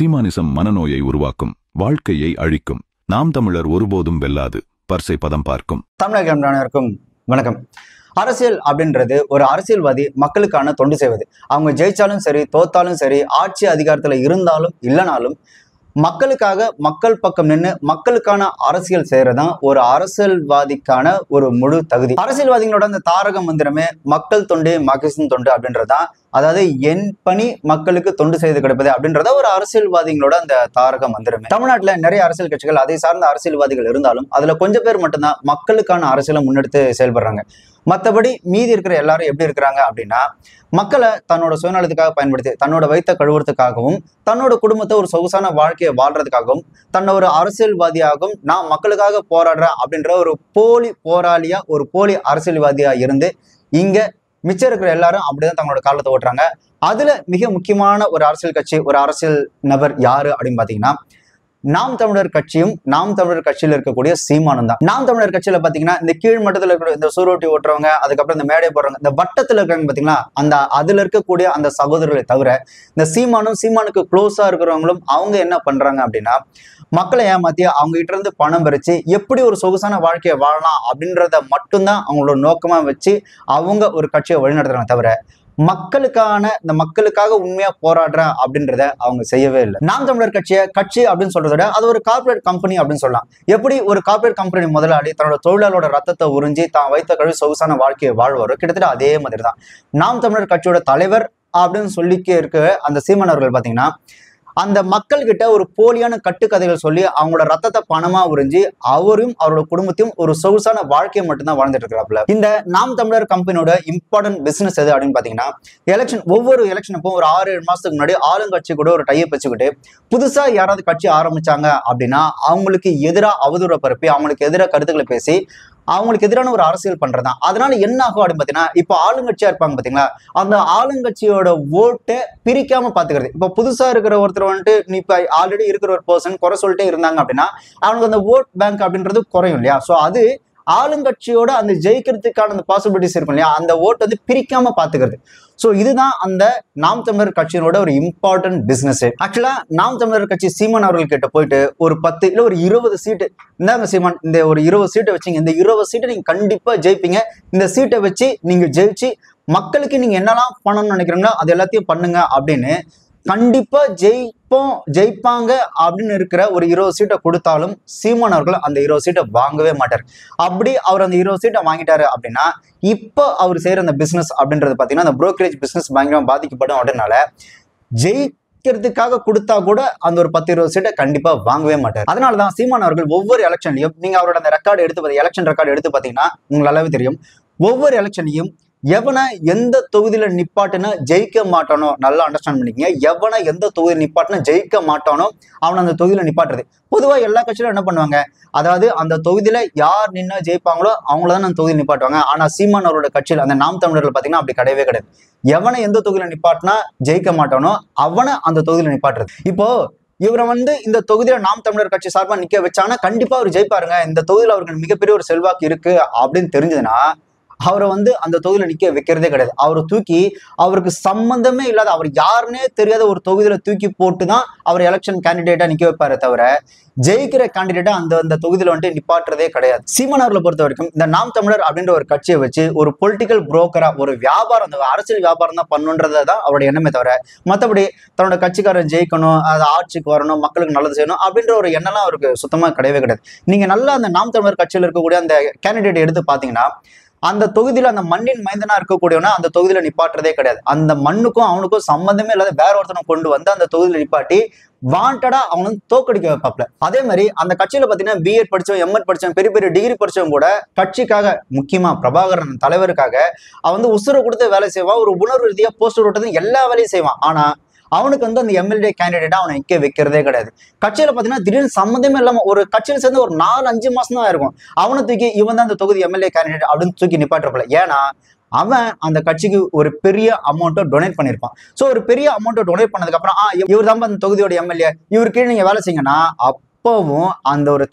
சீமானிசம் மனநோயை உருவாக்கும், வாழ்க்கையை அழிக்கும். நாம் தமிழர் ஒருபோதும் வெல்லாது. பர்சை பதம் பார்க்கும். தமிழகம் வணக்கம். அரசியல் அப்படின்றது ஒரு அரசியல்வாதி மக்களுக்கான தொண்டு செய்வது. அவங்க ஜெயிச்சாலும் சரி, தோத்தாலும் சரி, ஆட்சி அதிகாரத்துல இருந்தாலும் இல்லைனாலும் மக்களுக்காக மக்கள் பக்கம் நின்று மக்களுக்கான அரசியல் செய்யறதுதான் ஒரு அரசியல்வாதிக்கான ஒரு முழு தகுதி. அரசியல்வாதிகளோட அந்த தாரக மந்திரமே மக்கள் தொண்டு மகேசன் தொண்டு அப்படின்றதான். அதாவது என் பணி மக்களுக்கு தொண்டு செய்து கிடைப்பது அப்படின்றத ஒரு அரசியல்வாதிகளோட அந்த தாரக மந்திரமே. தமிழ்நாட்டுல நிறைய அரசியல் கட்சிகள், அதை சார்ந்த அரசியல்வாதிகள் இருந்தாலும் அதுல கொஞ்சம் பேர் மட்டும்தான் மக்களுக்கான அரசியலை முன்னெடுத்து செயல்படுறாங்க. மற்றபடி மீதி இருக்கிற எல்லாரும் எப்படி இருக்கிறாங்க அப்படின்னா, மக்களை தன்னோட சுயநலத்துக்காக பயன்படுத்தி தன்னோட வயிற்ற கழுவுறதுக்காகவும் தன்னோட குடும்பத்தை ஒரு சொகுசான வாழ்க்கையை வாழ்றதுக்காகவும் தன்னை ஒரு அரசியல்வாதியாகவும் நான் மக்களுக்காக போராடுறேன் அப்படின்ற ஒரு போலி போராளியா, ஒரு போலி அரசியல்வாதியா இருந்து இங்க மிச்சம் இருக்கிற எல்லாரும் அப்படிதான் தங்களோட காலத்தை ஓட்டுறாங்க. அதுல மிக முக்கியமான ஒரு அரசியல் கட்சி, ஒரு அரசியல் நபர் யாரு அப்படின்னு பாத்தீங்கன்னா, நாம் தமிழர் கட்சியும் நாம் தமிழர் கட்சியில இருக்கக்கூடிய சீமானும் தான். நாம் தமிழர் கட்சியில பாத்தீங்கன்னா இந்த கீழ் மட்டத்துல இருக்கிற இந்த சூரோட்டி ஓட்டுறவங்க, அதுக்கப்புறம் இந்த மேடை போடுறவங்க, இந்த வட்டத்துல இருக்காங்க பாத்தீங்களா, அந்த அதுல இருக்கக்கூடிய அந்த சகோதரர்களை தவிர இந்த சீமானுக்கு க்ளோஸா இருக்கிறவங்களும் அவங்க என்ன பண்றாங்க அப்படின்னா, மக்களை ஏமாத்தி அவங்க கிட்ட இருந்து பணம் பறிச்சு எப்படி ஒரு சொகுசான வாழ்க்கையை வாழலாம் அப்படின்றத மட்டும்தான் அவங்களோட நோக்கமா வச்சு அவங்க ஒரு கட்சியை வழிநடத்துறாங்க. தவிர மக்களுக்காக உண்மையா போராடுறேன் அப்படின்றத அவங்க செய்யவே இல்லை. நாம் தமிழர் கட்சி அப்படின்னு சொல்றத விட அது ஒரு கார்பரேட் கம்பெனி அப்படின்னு சொல்லலாம். எப்படி ஒரு கார்பரேட் கம்பெனி முதலாளி தன்னோட தொழிலாளரோட ரத்தத்தை உறிஞ்சி தான் வைத்த கழுவி சொகுசான வாழ்க்கையை வாழ்வாரோ, கிட்டத்தட்ட அதே மாதிரி தான் நாம் தமிழர் கட்சியோட தலைவர் அப்படின்னு சொல்லிக்க இருக்க அந்த சீமான் அவர்கள் பாத்தீங்கன்னா, அந்த மக்கள் கிட்ட ஒரு போலியான கட்டுக்கதைகள் சொல்லி அவங்களோட ரத்தத்தை பணமா உறிஞ்சி அவரும் அவரோட குடும்பத்தையும் ஒரு சொகுசான வாழ்க்கையை மட்டும்தான் வாழ்ந்துட்டு இருக்கிறாப்புல. இந்த நாம் தமிழர் கம்பெனியோட இம்பார்ட்டன்ட் பிசினஸ் எது அப்படின்னு பாத்தீங்கன்னா, ஒவ்வொரு எலெக்ஷனுக்கும் ஒரு 6-7 மாசத்துக்கு முன்னாடி ஆளுங்கட்சி கூட ஒரு டைப் வச்சுக்கிட்டு புதுசா யாராவது கட்சி ஆரம்பிச்சாங்க அப்படின்னா அவங்களுக்கு எதிராக அவதூற பரப்பி அவங்களுக்கு எதிராக கருத்துக்களை பேசி அவங்களுக்கு எதிரான ஒரு அரசியல் பண்றதுதான். அதனால என்ன ஆகும் அப்படின்னு பாத்தீங்கன்னா, இப்ப ஆளுங்கட்சியா இருப்பாங்க பாத்தீங்களா, அந்த ஆளுங்கட்சியோட ஓட்டை பிரிக்காம பாத்துக்கிறது. இப்ப புதுசா இருக்கிற ஒருத்தர் வந்துட்டு இப்ப ஆல்ரெடி இருக்கிற ஒரு பர்சன் குறை சொல்லிட்டே இருந்தாங்க அப்படின்னா அவனுக்கு அந்த ஓட் பேங்க் அப்படின்றது குறையும் இல்லையா. சோ அது ஆளுங்கட்சியோட அந்த ஜெயிக்கிறதுக்கான அந்த பாசிபிலிட்டிஸ் இருக்கும் இல்லையா, அந்த ஓட்டு வந்து பிரிக்காம பாத்துக்கிறது. சோ இதுதான் அந்த நாம் தமிழர் கட்சியோட ஒரு இம்பார்ட்டன்ட் பிசினஸ். ஆக்சுவலா நாம் தமிழர் கட்சி சீமான் அவர்கள் கிட்ட போயிட்டு ஒரு 10 இல்ல ஒரு 20 சீட்டு, இந்தாங்க சீமான் இந்த ஒரு 20 சீட்டை வச்சுங்க, இந்த 20 சீட்டை நீங்க கண்டிப்பா ஜெயிப்பீங்க, இந்த சீட்டை வச்சு நீங்க ஜெயிச்சு மக்களுக்கு நீங்க என்னெல்லாம் பண்ணணும்னு நினைக்கிறீங்களோ அது எல்லாத்தையும் பண்ணுங்க அப்படின்னு கண்டிப்பா ஜெயிப்பாங்க அப்படின்னு இருக்கிற ஒரு 20 சீட்டை கொடுத்தாலும் சீமான் அவர்கள் அந்த 20 சீட்டை வாங்கவே மாட்டார். அப்படி அவர் அந்த 20 சீட்டை வாங்கிட்டாரு அப்படின்னா இப்போ அவர் செய்யற அந்த பிசினஸ் அப்படின்றது பாத்தீங்கன்னா அந்த புரோக்கரேஜ் பிசினஸ் பயங்கரமா பாதிக்கப்படும். அப்படின்னால ஜெயிக்கிறதுக்காக கொடுத்தா கூட அந்த ஒரு 10-20 சீட்டை கண்டிப்பா வாங்கவே மாட்டார். அதனாலதான் சீமான் அவர்கள் ஒவ்வொரு எலெக்ஷன்லையும், நீங்க அவரோட அந்த ரெக்கார்டு எடுத்து எலெக்ஷன் ரெக்கார்டு எடுத்து பாத்தீங்கன்னா உங்களுக்கு நல்லாவே தெரியும், ஒவ்வொரு எலெக்ஷனையும் எவனை எந்த தொகுதியில நிப்பாட்டுனா ஜெயிக்க மாட்டானோ, நல்லா அண்டர்ஸ்டாண்ட் பண்ணிக்கங்க, எவனை எந்த தொகுதியில நிப்பாட்டுனா ஜெயிக்க மாட்டானோ அவனை அந்த தொகுதியில நிப்பாட்டுறது. பொதுவா எல்லா கட்சியிலும் என்ன பண்ணுவாங்க, அதாவது அந்த தொகுதியில யார் நின்னா ஜெயிப்பாங்களோ அவங்களதான் அந்த தொகுதியில் நிப்பாட்டுவாங்க. ஆனா சீமான் அவரோட கட்சியில் அந்த நாம் தமிழர்கள் பாத்தீங்கன்னா அப்படி கிடையவே கிடையாது. எவனை எந்த தொகுதியில நிப்பாட்டினா ஜெயிக்க மாட்டானோ அவனை அந்த தொகுதியில நிப்பாட்டுறது. இப்போ இவரை இந்த தொகுதியில நாம் தமிழர் கட்சி சார்பா நிக்க வச்சாங்கன்னா கண்டிப்பா அவர் ஜெயிப்பாருங்க, இந்த தொகுதியில அவருக்கு மிகப்பெரிய ஒரு செல்வாக்கு இருக்கு அப்படின்னு தெரிஞ்சதுன்னா அவரை அந்த தொகுதியில நிக்க வைக்கிறதே கிடையாது. அவரை தூக்கி அவருக்கு சம்பந்தமே இல்லாத, அவர் யாருன்னே தெரியாத ஒரு தொகுதியில தூக்கி போட்டுதான் அவர் எலெக்ஷன் கேண்டிடேட்டா நிக்க வைப்பாரு. தவிர ஜெயிக்கிற கேண்டிடேட்டா அந்த தொகுதியில நிப்பாட்டுறதே கிடையாது. சீமான் அவர்களை பொறுத்த வரைக்கும் இந்த நாம் தமிழர் அப்படின்ற ஒரு கட்சியை வச்சு ஒரு பொலிட்டிக்கல் புரோக்கரா ஒரு வியாபாரம், அந்த அரசியல் வியாபாரம் தான் பண்ணுன்றதான் அவருடைய எண்ணமே தவிர மற்றபடி தன்னோட கட்சிக்காரன் ஜெயிக்கணும், அது ஆட்சிக்கு வரணும், மக்களுக்கு நல்லது செய்யணும் அப்படின்ற ஒரு எண்ணம்லாம் அவருக்கு சுத்தமா கிடையவே கிடையாது. நீங்க நல்லா அந்த நாம் தமிழர் கட்சியில் இருக்கக்கூடிய அந்த கேண்டிடேட் எடுத்து பாத்தீங்கன்னா அந்த தொகுதியில அந்த மண்ணின் மைந்தனா இருக்கக்கூடியவனா அந்த தொகுதியில நிப்பாட்டுறதே கிடையாது. அந்த மண்ணுக்கும் அவனுக்கும் சம்பந்தமே இல்லாத வேற ஒருத்தனை கொண்டு அந்த தொகுதியில நிப்பாட்டி வாண்டடா அவனும் தோக்கடிக்க வைப்பாப்ல. அதே மாதிரி அந்த கட்சியில பாத்தீங்கன்னா பிஎட் படிச்சவன், எம்எட் படிச்சவன், பெரிய பெரிய டிகிரி படிச்சவன் கூட கட்சிக்காக, முக்கியமா பிரபாகரன் தலைவருக்காக அவன் உசுரை கொடுத்து வேலை செய்வான், ஒரு உணர்வு ரீதியா போஸ்டர் விட்டது எல்லா வேலையும் செய்வான். ஆனா அவனுக்கு அந்த எம்எல்ஏ கேண்டிடேட்டா அவனை நிக்க வைக்கிறதே கிடையாது. கட்சியில பாத்தீங்கன்னா திடீர்னு சம்மந்தமே இல்லாம ஒரு கட்சியில சேர்ந்து ஒரு 4-5 மாசம் தான் இருக்கும், அவனை தூக்கி இவன் தான் அந்த தொகுதி எம்எல்ஏ கேண்டிடேட் அப்படின்னு தூக்கி நிப்பாட்டுறப்பல. ஏன்னா அவன் அந்த கட்சிக்கு ஒரு பெரிய அமௌண்ட்டை டொனேட் பண்ணியிருப்பான். ஸோ ஒரு பெரிய அமௌண்ட்டை டொனேட் பண்ணதுக்கு அப்புறம் இவர் தான் அந்த தொகுதியோட எம்எல்ஏ, இவர் கீழே நீங்க வேலை செய்யுங்கன்னா அப்பவும் அந்த ஒரு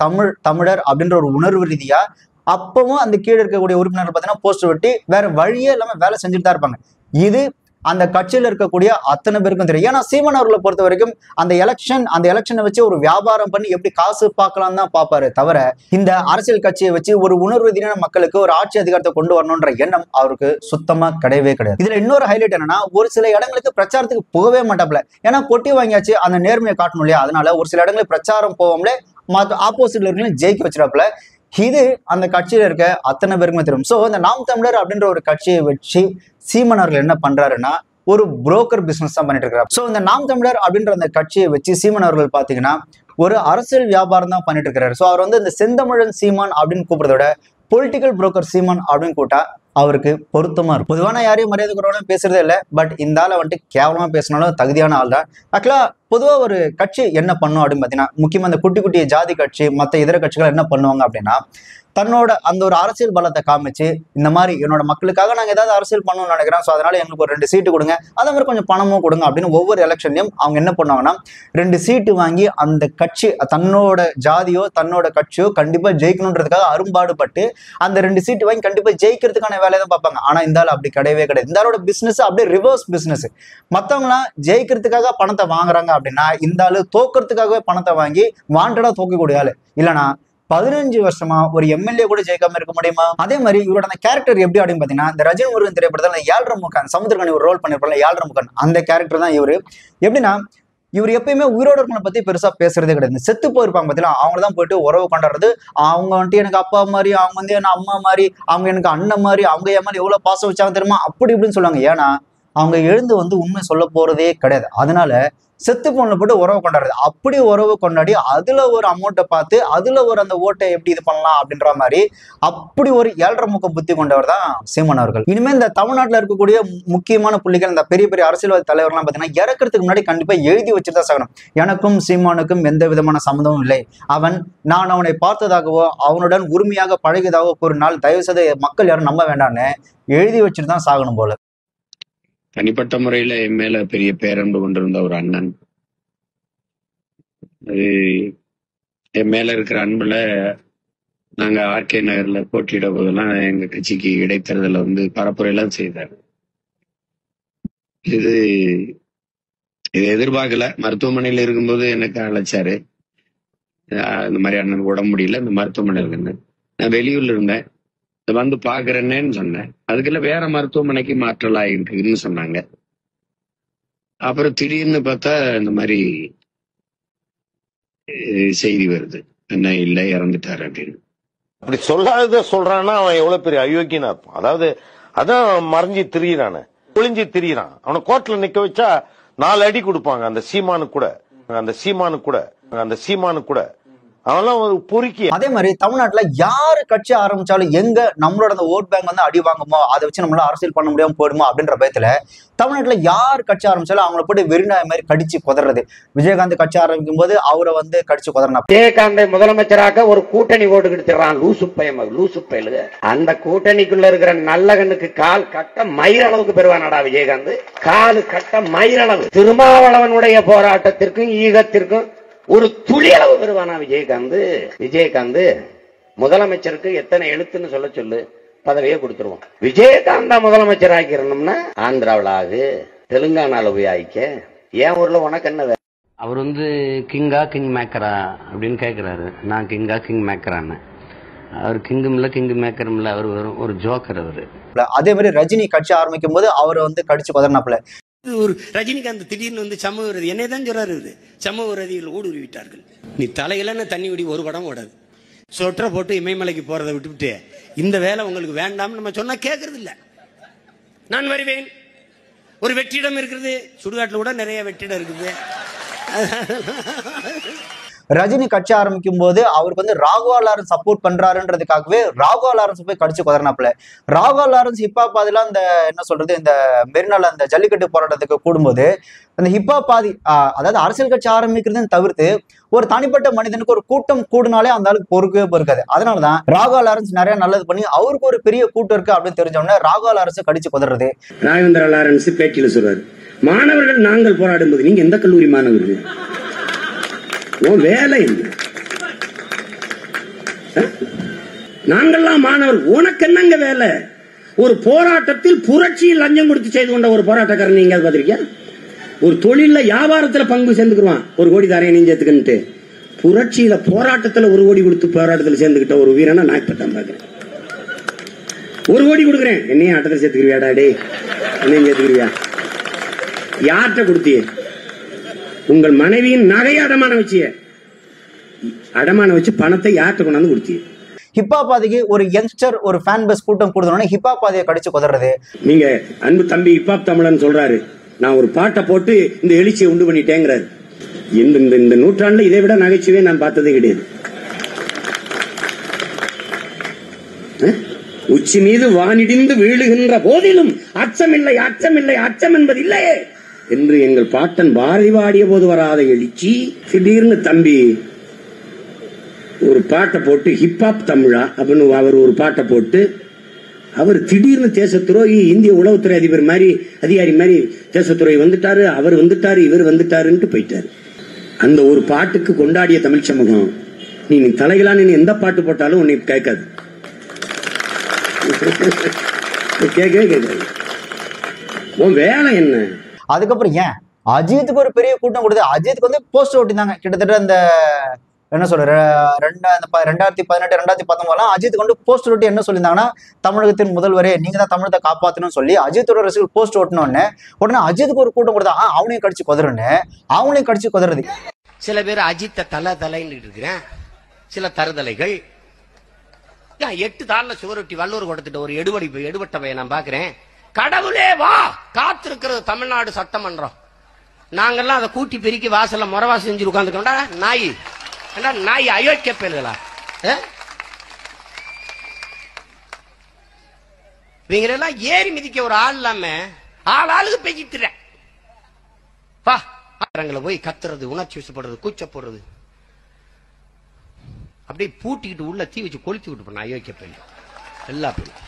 தமிழர் அப்படின்ற ஒரு உணர்வு ரீதியா அப்பவும் அந்த கீழே இருக்கக்கூடிய உறுப்பினர்கள் பார்த்தீங்கன்னா போஸ்டர் ஒட்டி வேற வழியே இல்லாம வேலை செஞ்சுட்டு தான் இருப்பாங்க. இது அந்த கட்சியில இருக்கக்கூடிய அத்தனை பேருக்கும் தெரியும். ஏன்னா சீமான் அவர்களை பொறுத்த வரைக்கும் அந்த எலெக்ஷனை வச்சு ஒரு வியாபாரம் பண்ணி எப்படி காசு பார்க்கலாம் தான் பார்ப்பாரு தவிர, இந்த அரசியல் கட்சியை வச்சு ஒரு உணர்வு ரீதியான மக்களுக்கு ஒரு ஆட்சி அதிகாரத்தை கொண்டு வரணும்ன்ற எண்ணம் அவருக்கு சுத்தமா கிடையவே கிடையாது. இதுல இன்னொரு ஹைலைட் என்னன்னா, ஒரு சில இடங்களுக்கு பிரச்சாரத்துக்கு போகவே மாட்டாப்ல. ஏன்னா பொட்டி வாங்கியாச்சு, அந்த நேர்மையை காட்டணும் இல்லையா? அதனால ஒரு சில இடங்களுக்கு பிரச்சாரம் போவோம்ல, ஆப்போசிட்ல இருக்கவங்களையும் ஜெயிக்க வச்சிடாப்ல. இது அந்த கட்சியில இருக்க அத்தனை பேருக்குமே தெரியும். சோ இந்த நாம் தமிழர் அப்படின்ற ஒரு கட்சியை வச்சு சீமான் அவர்கள் என்ன பண்றாருன்னா, ஒரு புரோக்கர் பிசினஸ் தான் பண்ணிட்டு இருக்காரு. சோ இந்த நாம் தமிழர் அப்படின்ற அந்த கட்சியை வச்சு சீமான் அவர்கள் பாத்தீங்கன்னா ஒரு அரசியல் வியாபாரம் தான் பண்ணிட்டு இருக்காரு. சோ அவர் வந்து இந்த செந்தமிழன் சீமான் அப்படின்னு கூப்பிடுறத விட பொலிட்டிக்கல் புரோக்கர் சீமான் அப்படின்னு கூட்டா அவருக்கு பொருத்தமா இருக்கும். பொதுவான யாரையும் மரியாதை குறைவான பேசுறதே இல்லை. பட் இந்த ஆளை வந்துட்டு கேவலமா பேசினாலும் தகுதியான ஆள் தான். ஆக்சுவலா பொதுவா ஒரு கட்சி என்ன பண்ணும் அப்படின்னு பாத்தீங்கன்னா, முக்கியமா இந்த குட்டி குட்டி ஜாதி கட்சி மற்ற இதர கட்சிகள் என்ன பண்ணுவாங்க அப்படின்னா, தன்னோட அந்த ஒரு அரசியல் பலத்தை காமிச்சு, இந்த மாதிரி என்னோட மக்களுக்காக நாங்க ஏதாவது அரசியல் பண்ணணும்னு நினைக்கிறோம், ஸோ அதனால எங்களுக்கு ஒரு 2 சீட்டு கொடுங்க, அதே மாதிரி கொஞ்சம் பணமும் கொடுங்க அப்படின்னு ஒவ்வொரு எலெக்ஷன்லையும் அவங்க என்ன பண்ணுவாங்கன்னா 2 சீட்டு வாங்கி அந்த கட்சி தன்னோட ஜாதியோ தன்னோட கட்சியோ கண்டிப்பா ஜெயிக்கணுன்றதுக்காக அரும்பாடுபட்டு அந்த 2 சீட்டு வாங்கி கண்டிப்பா ஜெயிக்கிறதுக்கான வேலையை தான் பார்ப்பாங்க. ஆனா இந்த ஆள் அப்படி கிடையவே கிடையாது. இந்த ஆளோட பிசினஸ் அப்படியே ரிவர்ஸ் பிசினஸ். மற்றவங்களாம் ஜெயிக்கிறதுக்காக பணத்தை வாங்குறாங்க அப்படின்னா, இந்த ஆளு தோக்கிறதுக்காகவே பணத்தை வாங்கி வாண்டடா தோக்கக்கூடிய ஆளு. இல்லைன்னா 15 வருஷமா ஒரு எம்எல்ஏ கூட ஜெயிக்காம இருக்க முடியுமா? அதே மாதிரி இவரோட அந்த கேரக்டர் எப்படி அப்படின்னு பாத்தீங்கன்னா, இந்த ரஜினி முருகன் திரைப்படத்துல 7.5 முக்கான் சமுத்திரக்கனி ஒரு ரோல் பண்ணிருப்பாங்க, 7.5 முக்கான் அந்த கேரக்டர் தான் இவரு. எப்படின்னா, இவர் எப்பயுமே உயிரோட இருக்கவங்களை பத்தி பெருசா பேசுறதே கிடையாது. செத்து போயிருப்பாங்க பத்தில அவங்க தான் போயிட்டு உறவு கொண்டாடுறது. அவங்க வந்துட்டு எனக்கு அப்பா மாதிரி, அவங்க வந்து என்ன அம்மா மாதிரி, அவங்க எனக்கு அண்ணன் மாதிரி, அவங்க என் மாதிரி எவ்வளவு பாசம் வச்சாங்க தெரியுமா, அப்படி இப்படின்னு சொல்லுவாங்க. ஏன்னா அவங்க எழுந்து வந்து உண்மை சொல்ல போறதே கிடையாது. அதனால செத்து போன போட்டு உறவு கொண்டாடுறது. அப்படி உறவு கொண்டாடி அதுல ஒரு அமௌண்ட்டை பார்த்து அதுல ஒரு அந்த ஓட்டை எப்படி இது பண்ணலாம் அப்படின்ற மாதிரி அப்படி ஒரு 7.5 முக்க புத்தி கொண்டவர் தான் சீமான் அவர்கள். இனிமே இந்த தமிழ்நாட்டில் இருக்கக்கூடிய முக்கியமான புள்ளிகள், இந்த பெரிய பெரிய அரசியல்வாதி தலைவர்லாம் பார்த்தீங்கன்னா இறக்கிறதுக்கு முன்னாடி கண்டிப்பா எழுதி வச்சுட்டு தான் சாகணும். எனக்கும் சீமானுக்கும் எந்த விதமான சம்மந்தமும் இல்லை, நான் அவனை பார்த்ததாகவோ அவனுடன் உரிமையாக பழகியதாகவோ ஒரு நாள் தயவு செய்து மக்கள் யாரும் நம்ப வேண்டான்னு எழுதி வச்சுட்டு தான் சாகணும் போல. தனிப்பட்ட முறையில என் மேல பெரிய பேரன்பு கொண்டிருந்த ஒரு அண்ணன். அது என் மேல இருக்கிற அன்புல நாங்க ஆர்கே நகர்ல போட்டியிட போதெல்லாம் எங்க கட்சிக்கு இடைத்தேர்தல வந்து பரப்புரையெல்லாம் செய்தார். இது எதிர்பார்க்கல. மருத்துவமனையில இருக்கும்போது எனக்கு அழைச்சாரு, இந்த மாதிரி அண்ணனுக்கு உடம்பு முடியல, இந்த மருத்துவமனை இருக்குன்னு. நான் வெளியூர்ல இருந்தேன், வந்து பாக்குறேன்னு சொன்னேன். அதுக்குள்ள வேற மருத்துவமனைக்கு மாற்றல் ஆயிருக்குன்னு சொன்னாங்க. அப்புறம் திடீர்னு பார்த்தா இந்த மாதிரி செய்தி வருது, என்ன இல்லை இறந்துட்டாரு அப்படின்னு. அப்படி சொல்லாத சொல்றான்னா அவன் எவ்வளவு பெரிய அயோக்கியனா இருப்பான். அதாவது அதான் மறைஞ்சி திரியிறானு, ஒளிஞ்சி திரியிறான். அவனை கோர்ட்ல நிக்க வச்சா 4 அடி கொடுப்பாங்க. அந்த சீமானு கூட அவெல்லாம் ஒரு பொறுக்கி. அதே மாதிரி தமிழ்நாட்டுல யாரு கட்சி ஆரம்பிச்சாலும் எங்க நம்மளோட அந்த ஓட் பேங்க் வந்து அடி வாங்குமோ, அதை வச்சு நம்மளால அரசியல் பண்ண முடியாம போயிடுமோ அப்படின்ற பயத்துல தமிழ்நாட்டுல யார் கட்சி ஆரம்பிச்சாலும் அவங்கள போட்டு வெறிநாய் மாதிரி கடிச்சு குதறது. விஜயகாந்த் கட்சி ஆரம்பிக்கும் போது அவரை வந்து கடிச்சு குதறனா. விஜயகாந்தை முதலமைச்சராக ஒரு கூட்டணி ஓட்டு கிடைச்சிடறான். லூசு பயலுக. அந்த கூட்டணிக்குள்ள இருக்கிற நல்ல கண்ணுக்கு கால் கட்ட மயிரளவுக்கு பெறுவானடா விஜயகாந்த். காலு கட்ட மயிரளவு. திருமாவளவனுடைய போராட்டத்திற்கும் ஈகத்திற்கும் ஒரு துளி அளவு பெறுவானா விஜயகாந்த்? முதலமைச்சருக்கு எத்தனை எழுத்துன்னு சொல்ல சொல்லு, பதவியை கொடுத்துருவோம். விஜயகாந்தா முதலமைச்சர் ஆக்கிரணும்னா ஆந்திராவில் ஆகு, தெலுங்கானால போய் ஆயிக்க, ஏன் ஊர்ல உனக்கு என்ன? அவர் வந்து கிங் மேக்கரா அப்படின்னு கேட்கிறாரு. நான் கிங் மேக்கரான்னு. அவர் கிங்கும் இல்ல கிங் மேக்கரும் இல்ல, அவர் ஒரு ஜோக்கர் அவரு. அதே மாதிரி ரஜினி கட்சி ஆரம்பிக்கும் போது அவரை வந்து கடிச்சு குதறினாப்ல. ஒரு ரஜினிகாந்த் திடீர்னு வந்து சமூக விரோதி, என்னை தான் சொல்றாரு, சமூக விரோதிகள் ஊடுருவி விட்டார்கள். நீ தலையில தண்ணி விடி ஒரு படம் ஓடாது. சொற்ற போட்டு இமயமலைக்கு போறதை விட்டுவிட்டு இந்த வேலை உங்களுக்கு வேண்டாம் நம்ம சொன்னா கேட்கறது இல்ல. நான் வருவேன். ஒரு வெற்றிடம் இருக்கிறது, சுடுகாட்டுல கூட நிறைய வெற்றிடம் இருக்குது. ரஜினி கட்சி ஆரம்பிக்கும் போது அவருக்கு வந்து ராகவா லாரன்ஸ் சப்போர்ட் பண்றாருன்றதுக்காகவே ராகவா லாரன்ஸ் போய் கடிச்சு குதறினாப்ல. ராகவா லாரன்ஸ் ஹிப்ஹாப் பாதிலாம் இந்த என்ன சொல்றது, இந்த மெரினால அந்த ஜல்லிக்கட்டு போராட்டத்துக்கு கூடும்போது அந்த ஹிப்ஹாப் பாதி, அதாவது அரசியல் கட்சி ஆரம்பிக்கிறதுன்னு தவிர்த்து ஒரு தனிப்பட்ட மனிதனுக்கு ஒரு கூட்டம் கூடுனாலே அந்த ஆளுக்கு பொறுக்காது. அதனாலதான் ராகவா லாரன்ஸ் நிறைய நல்லது பண்ணி அவருக்கு ஒரு பெரிய கூட்டம் இருக்கு அப்படின்னு தெரிஞ்சவொடனே ராகவா லாரன்ஸ் கடிச்சு குதறது. ராகவேந்திர லாரன்ஸ் பேட்டியில சொல்றாரு, மாணவர்கள் நாங்கள் போராடும் போது நீங்க எந்த கல்லூரி மாணவர்கள், வேலை நாங்கள்லாம் மாணவர், உனக்கு என்னங்க வேலை? ஒரு போராட்டத்தில் புரட்சியில் லஞ்சம் கொடுத்து செய்து கொண்ட ஒரு போராட்டக்காரன் நீங்க பாத்திருக்கியா? ஒரு தொழில வியாபாரத்துல பங்கு சேர்ந்துக்குருவான், 1 கோடி தரையை நீ சேர்த்துக்கிட்டு. புரட்சியில போராட்டத்துல 1 கோடி கொடுத்து போராட்டத்தில் சேர்ந்துக்கிட்ட ஒரு வீரனை நான் இப்பதான் பாக்குறேன். 1 கோடி கொடுக்குறேன், என்னையும் ஆட்டத்தில் சேர்த்துக்கிறியாடா? டே, என்னையும் சேர்த்துக்கிறியா? யார்கிட்ட கொடுத்திய? உங்கள் மனைவியின் நகையை அடமான வச்சிய. அடமான வச்சு பணத்தை யார்கிட்ட கொண்டாந்து கொடுத்திய? ஹிப்பாபாதிக்கு ஒரு யங்ஸ்டர் ஒரு ஃபேன் பேஸ் கூட்டம் கொடுத்தோன்னே ஹிப்பாபாதியை கடிச்சு குதறது. நீங்க அன்பு தம்பி ஹிப்பாப் தமிழன் சொல்றாரு, நான் ஒரு பாட்டை போட்டு இந்த எழுச்சியை உண்டு பண்ணிட்டேங்கிறாரு. இந்த நூற்றாண்டுல இதை விட நகைச்சுவே நான் பார்த்ததே கிடையாது. உச்சி மீது வானிடிந்து வீழுகின்ற போதிலும் அச்சமில்லை, அச்சமில்லை, அச்சம் என்பது இல்லையே என்று எங்கள் பாட்டன் பாரதி பாடிய போது வராத எழுச்சி, திடீர்னு தம்பி ஒரு பாட்டை போட்டு ஹிப்ஹாப் தமிழா அப்படின்னு அவர் ஒரு பாட்டை போட்டு அவர் திடீர்னு தேசத்துறை இந்திய உளவுத்துறை அதிகாரி மாதிரி தேசத்துறை வந்துட்டாரு, அவர் வந்துட்டாரு, இவர் வந்துட்டாருன்ட்டு போயிட்டாரு. அந்த ஒரு பாட்டுக்கு கொண்டாடிய தமிழ் சமூகம் நீ தலைகளான்னு எந்த பாட்டு போட்டாலும் உன்னை கேட்காது, கேட்கவே கேட்காது. உன் வேலை என்ன? அதுக்கப்புறம் ஏன் அஜித்துக்கு ஒரு பெரிய கூட்டம் கொடுத்து அஜித்துக்கு வந்து போஸ்டர் ஓட்டினாங்க. கிட்டத்தட்ட அந்த என்ன சொல்ற 2018 2019 அஜித்துக்கு வந்து போஸ்டர் ஓட்டி என்ன சொல்லியிருந்தாங்கன்னா, தமிழகத்தின் முதல்வரே நீங்க தான் தமிழத்தை காப்பாத்தணும்னு சொல்லி அஜித்தோட ரசிகர்கள் போஸ்ட் ஓட்டினோடனே உடனே அஜித்துக்கு ஒரு கூட்டம் கொடுத்தா அவனையும் கடிச்சு குதறன்னு அவனையும் கடிச்சு குதறது. சில பேர் அஜித்த தலைன்னு இருக்கிறேன், சில தருதலைகள் 8 தாள்ல சுவரொட்டி வல்லூர் கொடுத்துட்டு ஒரு எடுபட்ட பையன் நான் பாக்குறேன். கடவுளே வா காத்திருக்கிறது தமிழ்நாடு சட்டமன்றம், நாங்கெல்லாம் அதை கூட்டி பெருக்கி வாசல்ல முறவாசி செஞ்சு உட்காந்துக்கோண்டா நாய் நாய் அயோக்கிய பேருங்களா? இவங்களெல்லாம் ஏறி மிதிக்க ஒரு ஆள் இல்லாம ஆளுக்கு பெய்கிட்டுறேன் போய் கத்துறது, உணர்ச்சி வசப்படுறது, கூச்ச போடுறது, அப்படியே பூட்டிக்கிட்டு உள்ள தீ வச்சு கொளுத்தி விட்டு போன அயோக்கிய பேர் எல்லா பேரும்.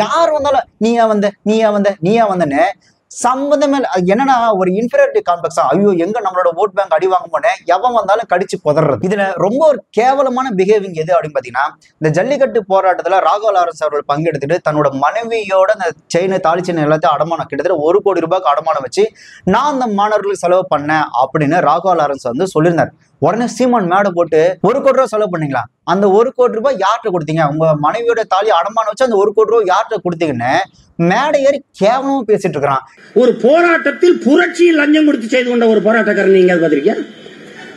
யார் வந்தாலும் நீயா வந்தன்னு சம்பந்தமே என்னன்னா ஒரு இன்ஃபீரியாரிட்டி காம்ப்ளெக்ஸா, ஐயோ எங்க நம்மளோட ஓட் பேங்க் அடி வாங்க போனேன், எவன் வந்தாலும் கடிச்சு புதறது. இதுல ரொம்ப ஒரு கேவலமான பிஹேவிங் எது அப்படின்னு பாத்தீங்கன்னா, இந்த ஜல்லிக்கட்டு போராட்டத்துல ராகவ லாரன்ஸ் அவர்கள் பங்கெடுத்துட்டு தன்னோட மனைவியோட அந்த செயினை தாலி செயின் எல்லாத்தையும் அடமானம் கிட்டத்தட்ட 1 கோடி ரூபாய்க்கு அடமானம் வச்சு நான் அந்த மாணவர்களுக்கு செலவு பண்ணேன் அப்படின்னு ராகவ லாரன்ஸ் வந்து சொல்லியிருந்தார். உடனே சீமான் மேடை போட்டு 1 கோடி ரூபாய் செலவு பண்ணீங்களா, அந்த 1 கோடி ரூபாய் யார்கிட்ட கொடுத்தீங்க, உங்க மனைவியோட தாலி அடமானம் வச்சு அந்த 1 கோடி ரூபாய் யார்கிட்ட கொடுத்தீங்கன்னு மேடை ஏறி கேவலமா பேசிட்டு இருக்கிறான். ஒரு போராட்டத்தில் புரட்சியில் லஞ்சம் கொடுத்து செய்து கொண்ட ஒரு போராட்டக்காரன் நீங்க பாத்திருக்கியா?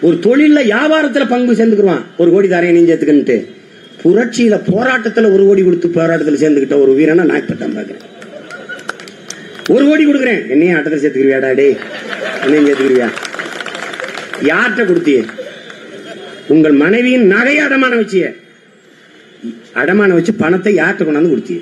ஒரு தொழில வியாபாரத்துல பங்கு சேர்ந்துக்குருவான், 1 கோடி தரையை நீ சேர்த்துக்கிட்டு. புரட்சியில போராட்டத்துல 1 கோடி கொடுத்து போராட்டத்தில் சேர்ந்துக்கிட்ட ஒரு வீரனை நான் இப்பதான் பாக்குறேன். 1 கோடி கொடுக்குறேன், என்னையும் ஆட்டத்தில் சேர்த்துக்கிறியாடா? டே, என்னையும் சேர்த்துக்கிறியா? யார்கிட்ட கொடுத்திய? உங்கள் மனைவியின் நகையை அடமான வச்சிய. அடமான வச்சு பணத்தை யார்கிட்ட கொண்டாந்து கொடுத்திய?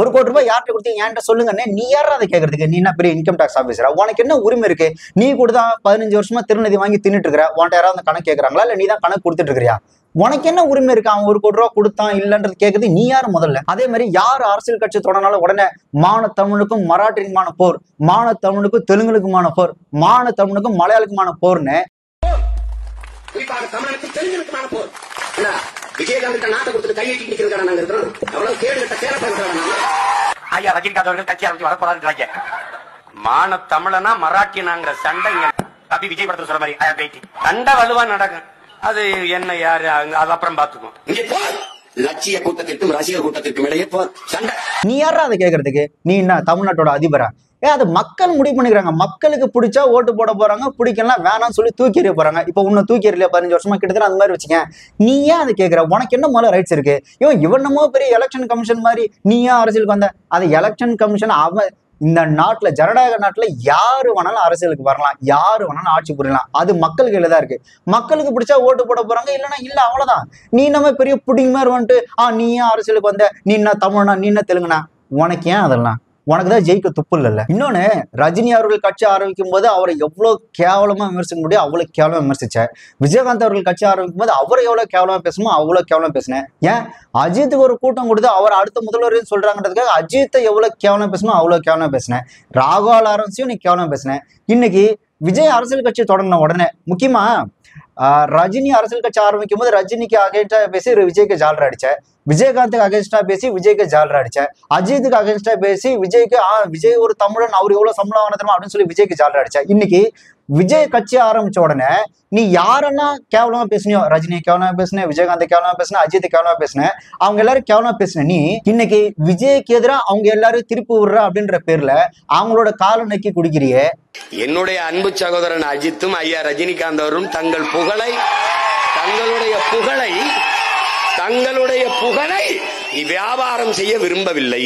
1 கோடி ரூபாய் யார்கிட்ட கொடுத்தீங்க என்கிட்ட சொல்லுங்கன்னு. நீ யாரா அதை கேட்கறதுக்கு? நீ என்ன பெரிய இன்கம் டாக்ஸ் ஆபீசரா? உனக்கு என்ன உரிமை இருக்கு? நீ கூட தான் 15 வருஷமா திருநதி வாங்கி தின்னுட்டு இருக்கிற, உன்ட்ட யாராவது கணக்கு கேட்கறாங்களா இல்ல நீ தான் கணக்கு கொடுத்துட்டு இருக்கிறியா? உனக்கு என்ன உரிமை இருக்கு? அவன் 1 கோடி ரூபாய் கொடுத்தான் இல்லன்றது கேட்கறது நீ யாரு முதல்ல? அதே மாதிரி யார் அரசியல் கட்சி தொடர்னாலும் உடனே மான தமிழுக்கும் மராட்டிக்குமான போர், மான தமிழுக்கும் தெலுங்குக்குமான போர், மான தமிழுக்கும் மலையாளுக்குமான போர்னு விஜயகாந்த் நாட்டை கொடுத்துட்டு கையெட்டி நிக்கிறதுக்கான நாங்க இருக்கிறோம். அவ்வளவு கேடுகிட்ட ஐயா ரஜினிகாந்த் கட்சி ஆரம்பிச்சு வரப்போறாங்க. மான தமிழனா மராட்டியனாங்கிற சண்டை அபி விஜய் படத்துல சொல்ற மாதிரி சண்டை வலுவா நடக்கும். அது என்ன யாரு அது அப்புறம் பாத்துக்கோ. லட்சிய கூட்டத்திற்கும் ரசிகர் கூட்டத்திற்கும் இடையே சண்டை. நீ யாரா அதை கேட்கறதுக்கு? நீ என்ன தமிழ்நாட்டோட அதிபரா? அது மக்கள் முடிவு பண்ணிக்கிறாங்க. மக்களுக்கு பிடிச்சா ஓட்டு போட போறாங்க, பிடிக்கலாம் வேணாம்னு சொல்லி தூக்கி எறிய போறாங்க. இப்ப உன்னை தூக்கி எறியல 15 வருஷமா கிட்டத்தட்ட அந்த மாதிரி வச்சுக்க. நீ ஏன் அதை கேட்கிற? உனக்கு என்ன முதல்ல ரைட்ஸ் இருக்கு? இவனமோ பெரிய எலெக்ஷன் கமிஷன் மாதிரி நீ ஏன் அரசியலுக்கு வந்த? அது எலெக்ஷன் கமிஷன் அவன் இந்த நாட்டுல ஜனநாயக நாட்டுல யாரு வேணாலும் அரசியலுக்கு வரலாம், யாரு வேணாலும் ஆட்சி புரியலாம். அது மக்கள் கையில தான் இருக்கு. மக்களுக்கு பிடிச்சா ஓட்டு போட போறாங்க, இல்லைன்னா இல்ல, அவ்வளவுதான். நீ நம்ம பெரிய புடிங் மாதிரி வந்துட்டு நீ ஏன் அரசியலுக்கு வந்த, நீ என்ன தமிழ்னா, நீ என்ன தெலுங்குனா, உனக்கு ஏன் அதெல்லாம்? உனக்கு தான் ஜெயிக்க துப்பு இல்ல. இன்னொன்னு, ரஜினி அவர்கள் கட்சி ஆரம்பிக்கும் போது அவரை எவ்வளவு கேவலமா விமர்சிக்க முடியும் அவ்வளவு கேவலமா விமர்சிச்சேன். விஜயகாந்த் அவர்கள் கட்சி ஆரம்பிக்கும் போது அவரை எவ்வளவு கேவலமா பேசணுமோ அவ்வளவு கேவலமா பேசினேன். ஏன் அஜித்துக்கு ஒரு கூட்டம் கொடுத்து அவர் அடுத்த முதல்வர் சொல்றாங்கிறதுக்காக அஜித்தை எவ்வளவு கேவலமா பேசணும் அவ்வளவு கேவலமா பேசினேன். ராகவ லாரன்ஸையும் நீ கேவலமா பேசினேன். இன்னைக்கு விஜய் அரசியல் கட்சி தொடங்கின உடனே, முக்கியமா ரஜினி அரசியல் கட்சி ஆரம்பிக்கும் போது ரஜினிக்கு அகைன்ஸ்டா பேசி விஜய்க்கு ஜாலரா அடிச்ச. விஜயகாந்துக்கு அகேன்ஸ்டா பேசி விஜய்க்கு ஜாலரா அடிச்ச, அஜித்துக்கு அகேன்ஸ்டா பேசி விஜய்க்கு விஜய் ஒரு தமிழன், அவர் எவ்வளவு சம்பளம் வாங்கினோம் அப்படின்னு சொல்லி விஜய்க்கு ஜாலரா அடிச்ச. இன்னைக்கு விஜய் கட்சி ஆரம்பிச்ச உடனே நீ யாரெல்லாம் கேவலமா பேசுனியோ, ரஜினியை கேவலமா பேசுன, விஜயகாந்தை கேவலமா பேசுன, அஜித்தை கேவலமா பேசுன, அவங்க எல்லாரும் கேவலமா பேசுன நீ இன்னைக்கு விஜய்க்கு எதிராக அவங்க எல்லாரும் திருப்பி விடுற அப்படின்ற பேர்ல அவங்களோட கால நக்கி குடிக்கிறியே. என்னுடைய அன்பு சகோதரன் அஜித்தும் ஐயா ரஜினிகாந்த் அவரும் தங்களுடைய புகழை வியாபாரம் செய்ய விரும்பவில்லை.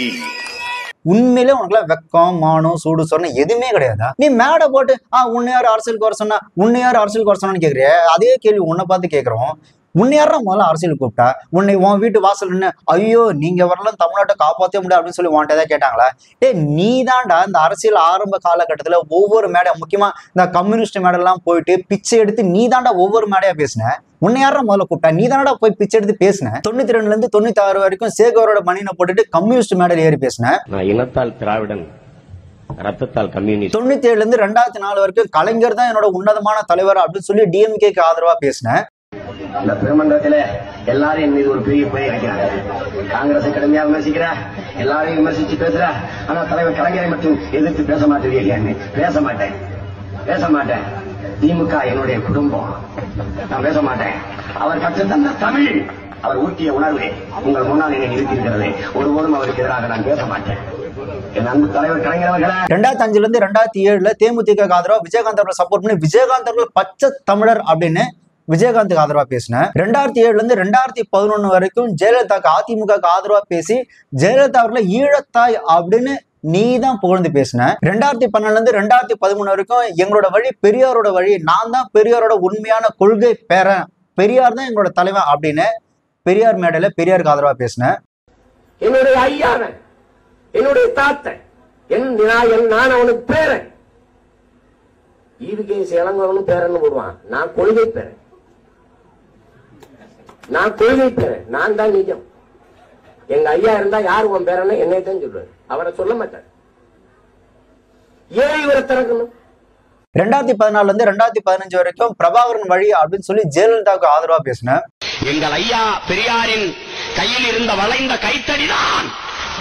உண்மையிலே உனக்குலாம் வெக்கம், மானம், சூடு சொன்ன எதுவுமே கிடையாதா? நீ மேடை போட்டு உன்னை யார் அரசியலுக்கு வர சொன்னான்னு கேக்குறிய. அதே கேள்வி உன்னை பார்த்து கேட்கிறோம். உன்னை யாரா முதல்ல அரசியலுக்கு கூப்பிட்டா? உன்னை உன் வீட்டு வாசல் ஐயோ நீங்க வரலாம் தமிழ்நாட்டை காப்பாற்ற முடியாது அப்படின்னு சொல்லி உன்கிட்ட ஏதாவது கேட்டாங்களா? நீ தான்டா இந்த அரசியல் ஆரம்ப காலகட்டத்துல ஒவ்வொரு மேடை, முக்கியமா இந்த கம்யூனிஸ்ட் மேடெல்லாம் போயிட்டு பிச்சை எடுத்து நீ தான்டா ஒவ்வொரு மேடையா பேசின. உன்னை யாரா முதல்ல கூப்பிட்டா? நீ தானடா போய் பிச்சை எடுத்து பேசின. 92 இருந்து 96 வரைக்கும் சேகரோட மணினை போட்டுட்டு கம்யூனிஸ்ட் மேடையில் ஏறி பேசின. நான் இனத்தால் திராவிடன், ரத்தத்தால் கம்யூனிஸ்ட். 97 இருந்து 2004 வரைக்கும் கலைஞர் தான் என்னோட உன்னதமான தலைவர் அப்படின்னு சொல்லி டிஎம்கேக்கு ஆதரவா பேசின. இந்த பெருமன்றத்தில எல்லாரும் என் மீது ஒரு பெரிய பயிர் வைக்கிறாங்க. காங்கிரஸை கடுமையா விமர்சிக்கிற, எல்லாரையும் விமர்சிச்சு பேசுற, ஆனா தலைவர் கலைஞரை மட்டும் எதிர்த்து பேச மாட்டேன். பேச மாட்டேன். திமுக என்னுடைய குடும்பம், நான் பேச மாட்டேன். அவர் கற்றுத்தந்த தமிழ், அவர் ஊட்டிய உணர்வு உங்கள் முன்னால் என்னை நிறுத்தியிருக்கிறது. ஒருபோதும் அவருக்கு எதிராக நான் பேச மாட்டேன். என் அன்பு தலைவர் கலைஞர் அவர்களே, 2005 இருந்து 2007 தேமுதிக ஆதரவா விஜயகாந்த் அவர்கள் சப்போர்ட் பண்ணி விஜயகாந்த் அவர்கள் பச்சை தமிழர் அப்படின்னு விஜயகாந்துக்கு ஆதரவா பேசினேன். 2007 இருந்து 2011 வரைக்கும் ஜெயலலிதாக்கு அதிமுக ஆதரவா பேசி ஜெயலலிதா அவர்களை ஈழத்தாய் அப்படின்னு நீ தான் புகழ்ந்து பேசின. 2012 இருந்து 2013 வரைக்கும் எங்களோட வழி பெரியாரோட வழி, நான் தான் பெரியாரோட உண்மையான கொள்கை பேரன், பெரியார் தான் எங்களோட தலைவன் அப்படின்னு பெரியார் மேடையில பெரியாருக்கு ஆதரவா பேசினேன். என்னுடைய ஐயான, என்னுடைய தாத்தன், நான் அவனுக்கு பேரன். ஈவுகே சேலங்கவனும் பேரன் போடுவான். நான் கொள்கை பேரன், நான் தான் நிஜம். எங்க ஐயா இருந்தா யாரு உன் பேரன்னு என்னை தான் சொல்றாரு, அவரை சொல்ல மாட்டார். ஏன் இவரை திறக்கணும்? 2014 இருந்து 2015 வரைக்கும் பிரபாகரன் வழி அப்படின்னு சொல்லி ஜெயலலிதாவுக்கு ஆதரவா பேசினேன். எங்கள் ஐயா பெரியாரின் கையில் இருந்த வளைந்த கைத்தடிதான்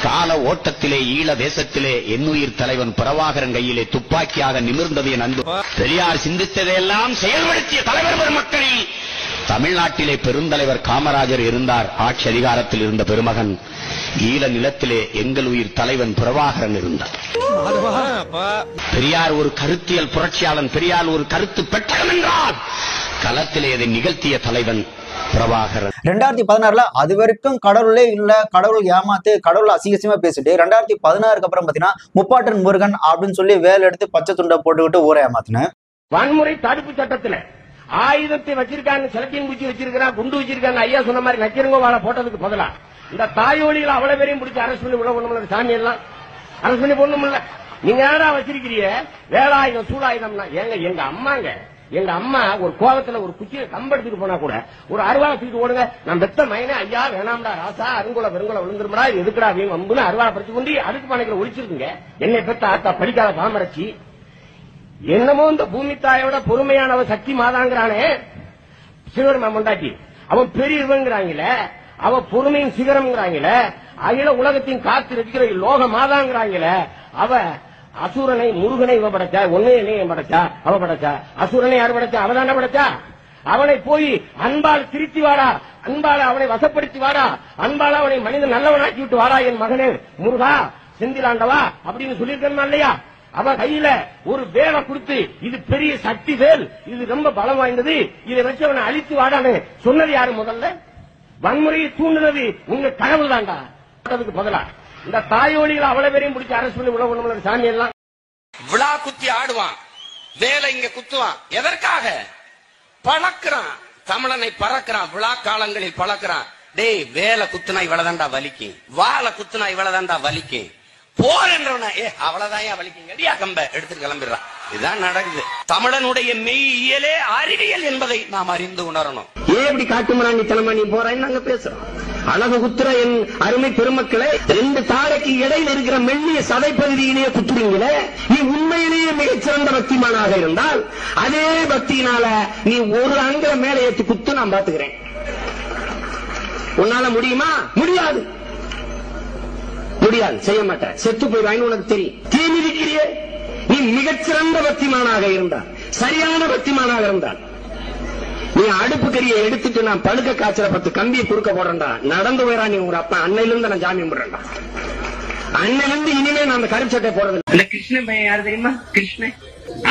கால ஓட்டத்திலே ஈழ தேசத்திலே என்னுயிர் தலைவன் பிரபாகரன் கையிலே துப்பாக்கியாக நிமிர்ந்தது. என் அன்பு பெரியார் சிந்தித்ததையெல்லாம் செயல்படுத்திய தலைவர் பெருமக்களில் தமிழ்நாட்டிலே பெருந்தலைவர் காமராஜர் இருந்தார். ஆட்சி அதிகாரத்தில் இருந்த பெருமகன். ஈழ நிலத்திலே எங்கள் உயிர் தலைவன் பிரபாகரன் இருந்தார். பெரியார் ஒரு கருத்தியல் புரட்சியாளன், பெரியார் ஒரு கருத்து பெட்டகம் என்றால் களத்திலே அதை நிகழ்த்திய தலைவன் பிரபாகரன். 2016 அது வரைக்கும் கடவுளே இல்ல, கடவுள் ஏமாத்து, கடவுள் அசிங்கசியமா பேசிட்டு 2016 அப்புறம் பாத்தீங்கன்னா முப்பாட்டன் முருகன் அப்படின்னு சொல்லி வேலை எடுத்து பச்சை துண்டை போட்டுக்கிட்டு ஊரை ஏமாத்தின. வன்முறை தடுப்பு சட்டத்துல ஆயுதத்தை வச்சிருக்காங்க, செலக்டிங் பூச்சி வச்சிருக்கான், குண்டு வச்சிருக்காங்க. ஐயா சொன்ன மாதிரி நச்சிருங்க வாழ போட்டதுக்கு பதிலா இந்த தாயோலிகள் அவ்வளவு பேரையும் பிடிச்சி அரசு பண்ணி உள்ள ஒண்ணுமில்ல, சாமி எல்லாம் அரசு பண்ணி பொண்ணுமில்ல. நீங்க யாரா வச்சிருக்கிறீங்க வேலாயுதம் சூடாயுதம்னா? எங்க அம்மா ஒரு கோபத்துல ஒரு குச்சியை கம்பெடுத்துட்டு போனா கூட ஒரு அருவாளை தூக்கிட்டு ஓடுங்க, நான் பெத்த மயனே ஐயா வேணாம்டா ராசா அருங்குல வெறுங்குல விழுந்துருமடா, இது எதுக்குடா அப்படின்னு வம்புன்னு அருவாளை பறிச்சு கொண்டு அடுக்கு பானைக்குள்ள ஒழிச்சிருக்குங்க. என்னை பெத்த ஆத்தா படிக்காத பாமரச்சி, என்னமோ இந்த பூமி தாயோட பொறுமையானவ சக்தி மாதாங்கிறானே சிவருமா மொண்டாட்டி, அவன் பெரியவங்கிறாங்கள, அவ பொறுமையின் சிகரம்ங்கிறாங்கள, அகில உலகத்தின் காத்து இருக்கிற லோக மாதாங்கிறாங்கள, அவ அசுரனை முருகனை இவ படைச்சா, ஒன்னே படைச்சா, அவ படைச்சா. அசுரனை யாரு படைச்சா? அவதான படைச்சா. அவனை போய் அன்பால் திருத்தி வாடா, அன்பால அவனை வசப்படுத்தி வாடா, அன்பால அவனை மனிதன் நல்லவனாக்கி விட்டு வாடா என் மகனே முருகா செந்திலாண்டவா அப்படின்னு சொல்லியிருக்கா இல்லையா? அவன் கையில ஒரு வேலை கொடுத்து இது பெரிய சக்தி வேல், இது ரொம்ப பலம் வாய்ந்தது, இதை வச்சு அவனை அழித்து வாடான்னு சொன்னது யாரு? முதல்ல வன்முறையை தூண்டுனது உங்க கடவுள் தாண்டா. பதிலா இந்த தாயோலிகள் அவ்வளவு பேரையும் பிடிச்சி அரசு பண்ணி உள்ள ஒண்ணுமில்ல, சாமி எல்லாம் விழா குத்தி ஆடுவான், வேலை இங்க குத்துவான். எதற்காக? பழக்கிறான், தமிழனை பறக்கிறான், விழா காலங்களில் பழக்கிறான். டேய் வேலை குத்துனா இவ்வளவுதான்டா வலிக்கும், வாழை குத்துனா இவ்வளவுதான்டா வலிக்கும், போர் என்றவன அவ்வளவுதான் வலிக்குங்க, அடியா கம்ப எடுத்துட்டு கிளம்பிடுறான். இதுதான் நடக்குது. தமிழனுடைய மெய்யியலே அறிவியல் என்பதை நாம் அறிந்து உணரணும். ஏன் இப்படி காட்டுமராண்டித்தனமா நீ போறான்னு நாங்க பேசுறோம். அழகு குத்துற என் அருமை பெருமக்களை, 2 தாரைக்கு இடையில் இருக்கிற மெல்லிய சதை பகுதியிலேயே குத்துறீங்களே, நீ உண்மையிலேயே மிகச்சிறந்த பக்திமானாக இருந்தால் அதே பக்தியினால நீ ஒரு அங்க மேலே ஏற்றி குத்து நான் பாத்துக்கிறேன். உன்னால முடியுமா? முடியாது, முடியாது, செய்ய மாட்டேன். செத்து போய் வாங்கி உனக்கு தெரியும். தீ மிதிக்கிறியே, நீ மிகச்சிறந்த பக்திமானாக இருந்தால், சரியான பக்திமானாக இருந்தால், நீ அடுப்பு கறியை எடுத்துட்டு நான் பழுக்க காய்ச்சல 10 கம்பியை குறுக்க போடுறேன்டா, நடந்து போயிடா நீ. உங்க அப்பா அன்னையிலிருந்து நான் ஜாமீன் போடுறேன்டா. அன்னையிலிருந்து இனிமே நான் அந்த கருப்பு சட்டை போறது. இந்த கிருஷ்ணன் பையன் யாரு தெரியுமா? கிருஷ்ணன்.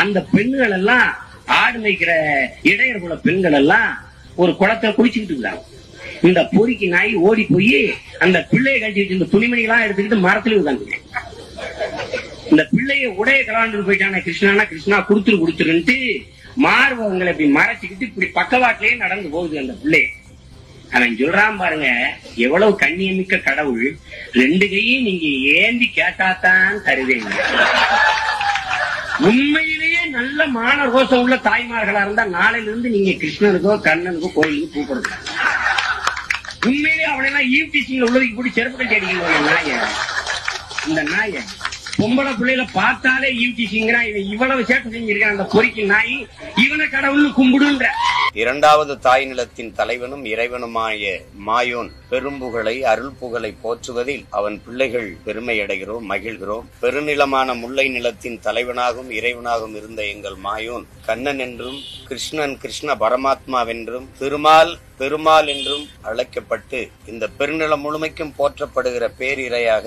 அந்த பெண்கள் எல்லாம் ஆடு மேய்க்கிற இடையர் குல பெண்கள் எல்லாம் ஒரு குளத்துல குளிச்சுக்கிட்டு இருந்தாங்க. இந்த பொறிக்கு நாய் ஓடி போய் அந்த பிள்ளையை கழிச்சு இந்த துணிமணிகளாம் எடுத்துக்கிட்டு மரத்துல உட்காந்து இந்த பிள்ளைய உடைய கலாண்டு போயிட்டான கிருஷ்ணானா, கிருஷ்ணா குடுத்துருன்ட்டு மார்பகங்களை இப்படி மறைச்சுக்கிட்டு இப்படி பக்கவாட்டிலேயே நடந்து போகுது அந்த பிள்ளை. அவன் சொல்றான் பாருங்க, எவ்வளவு கண்ணியமிக்க கடவுள், 2 கையும் நீங்க ஏந்தி கேட்டாத்தான் தருவீங்க. உண்மையிலேயே நல்ல மான ரோசம் உள்ள தாய்மார்களா இருந்தா நாளையில இருந்து நீங்க கிருஷ்ணனுக்கோ கண்ணனுக்கோ கோயிலுக்கு கூப்பிடுங்க. உண்மையிலேயே அவனெல்லாம் ஈவ்டீசிங்ல உள்ளதுக்கு போட்டு செருப்பு கட்டி அடிக்கணும். நாய, இந்த நாய பொம்பளை பிள்ளைகளை பார்த்தாலே ஈவ்டீசிங்கிறான். இவன் இவ்வளவு சேட்டை செஞ்சிருக்கான் அந்த பொறிக்கு நாய், இவனை கடவுள்னு கும்பிடுன்ற. 2வது தாய் நிலத்தின் தலைவனும் இறைவனுமாய மாயோன் பெரும்புகளை அருள் புகழை போற்றுவதில் அவன் பிள்ளைகள் பெருமையடைகிறோம், மகிழ்கிறோம். பெருநிலமான முல்லை நிலத்தின் தலைவனாகவும் இறைவனாகவும் இருந்த எங்கள் மாயோன் கண்ணன் என்றும் கிருஷ்ணன் கிருஷ்ண பரமாத்மாவென்றும் திருமால் பெருமாள் என்றும் அழைக்கப்பட்டு இந்த பெருநிலம் முழுமைக்கும் போற்றப்படுகிற பேரிரையாக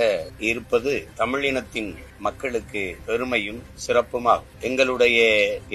இருப்பது தமிழினத்தின் மக்களுக்கு பெருமையும் சிறப்புமாகும். எங்களுடைய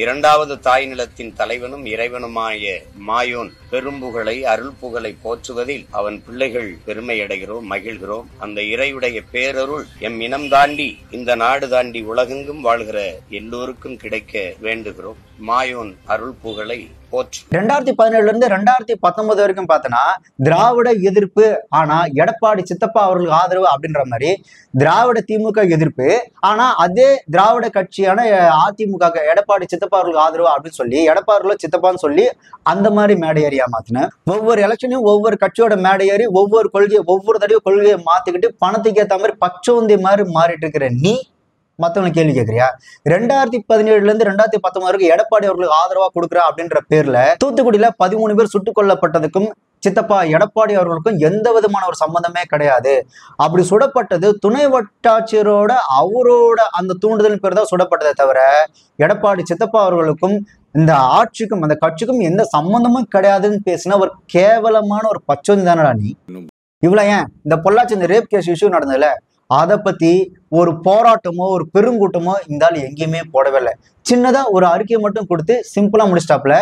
2வது தாய் நிலத்தின் தலைவனும் இறைவனுமாய மாயோன் பெரும்புகளை அருள் புகழை போற்றுவதில் அவன் பிள்ளைகள் பெருமையடைகிறோம், மகிழ்கிறோம். அந்த இறையுடைய பேரருள் எம் இனம் தாண்டி இந்த நாடு தாண்டி உலகெங்கும் வாழ்கிற எல்லோருக்கும் கிடைக்க வேண்டுகிறோம். மாயோன் அருள் புகழை 2017 இருந்து 2019 வரைக்கும் பார்த்தோன்னா திராவிட எதிர்ப்பு, ஆனா எடப்பாடி சித்தப்பா அவர்களுக்கு ஆதரவு அப்படின்ற மாதிரி திராவிட திமுக எதிர்ப்பு, ஆனா அதே திராவிட கட்சியான அதிமுக எடப்பாடி சித்தப்பா அவர்களுக்கு ஆதரவு அப்படின்னு சொல்லி எடப்பாடி சித்தப்பான்னு சொல்லி அந்த மாதிரி மேடை ஏறியா மாத்தின. ஒவ்வொரு எலெக்ஷனையும் ஒவ்வொரு கட்சியோட மேடை ஏறி ஒவ்வொரு கொள்கையை ஒவ்வொரு தடவையும் கொள்கையை மாத்திக்கிட்டு பணத்துக்கு ஏற்ற மாதிரி பச்சோந்தி மாதிரி மாறிட்டு இருக்கிற நீ மத்தவங்க கேள்வி கேட்கறியா? 2017 இருந்து 2019 வரைக்கும் எடப்பாடி அவர்களுக்கு ஆதரவா கொடுக்குறா அப்படின்ற பேர்ல தூத்துக்குடியில 13 பேர் சுட்டுக் கொல்லப்பட்டதுக்கும் சித்தப்பா எடப்பாடி அவர்களுக்கும் எந்த விதமான ஒரு சம்பந்தமே கிடையாது. அப்படி சுடப்பட்டது துணை வட்டாட்சியரோட அவரோட அந்த தூண்டுதல் பேர் தான் சுடப்பட்டதை தவிர எடப்பாடி சித்தப்பா அவர்களுக்கும் இந்த ஆட்சிக்கும் அந்த கட்சிக்கும் எந்த சம்பந்தமும் கிடையாதுன்னு பேசின ஒரு கேவலமான ஒரு பச்சோந்தி தானடா நீ. இவ்வளவு ஏன் இந்த பொள்ளாச்சி இந்த ரேப் கேஸ் இஷ்யூ நடந்ததுல அதை பத்தி ஒரு போராட்டமோ ஒரு பெருங்கூட்டமோ இந்த ஆள் எங்கேயுமே போடவே இல்லை. சின்னதா ஒரு அறிக்கையை மட்டும் கொடுத்து சிம்பிளா முடிச்சிட்டாப்ல.